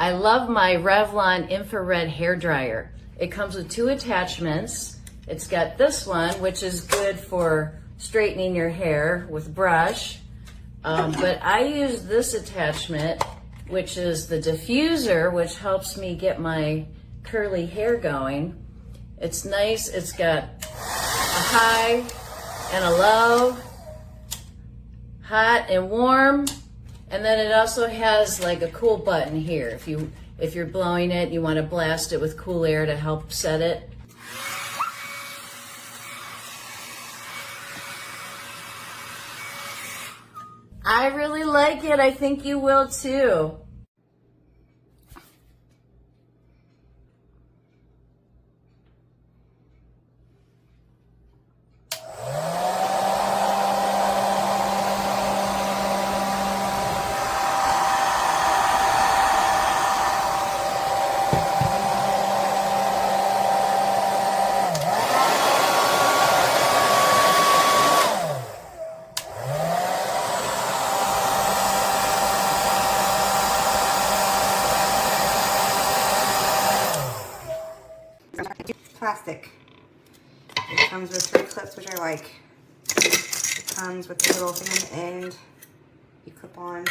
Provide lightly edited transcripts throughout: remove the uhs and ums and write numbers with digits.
I love my Revlon infrared hair dryer. It comes with 2 attachments. It's got this one, which is good for straightening your hair with brush. But I use this attachment, which is the diffuser, which helps me get my curly hair going. It's nice. It's got a high and a low, hot and warm. And then it also has like a cool button here. If you're blowing it, you want to blast it with cool air to help set it. I really like it. I think you will too. Plastic. It comes with 3 clips, which I like. It comes with a little thing on the end. You clip on.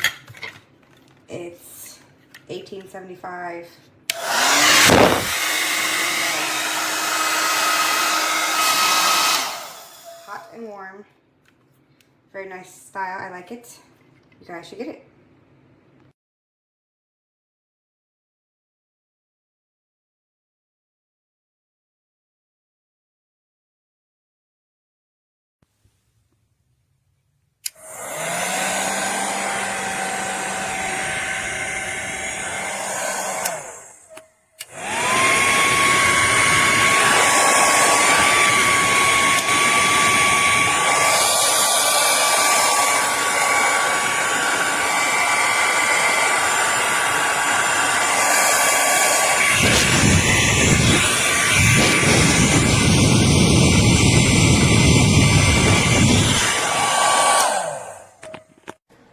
It's $18.75. Hot and warm. Very nice style. I like it. You guys should get it.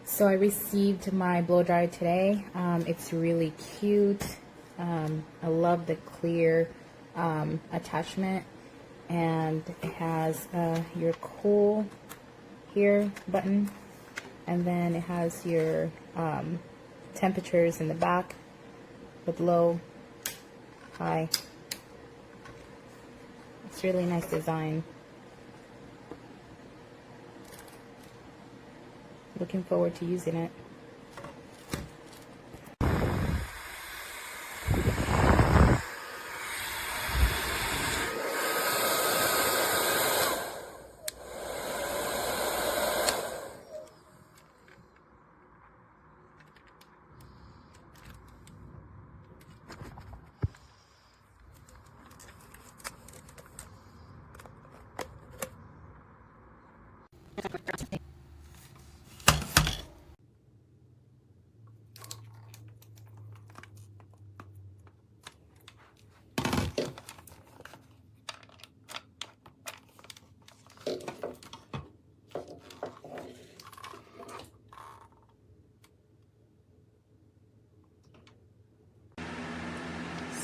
So I received my blow dryer today. It's really cute. I love the clear attachment, and it has your cool here button, and then it has your temperatures in the back with low, high. It's really nice design. Looking forward to using it.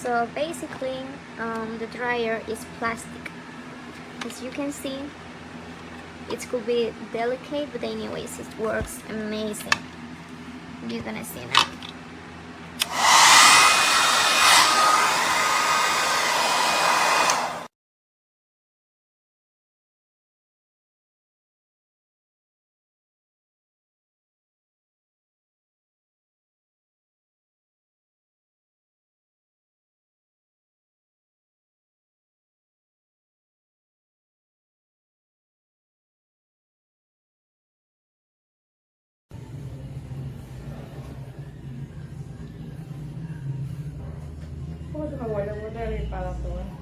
So basically, the dryer is plastic. As you can see, it could be delicate, but anyways, it works amazing. You're gonna see now. ¿Cómo se me vuelve a guardar el para todo?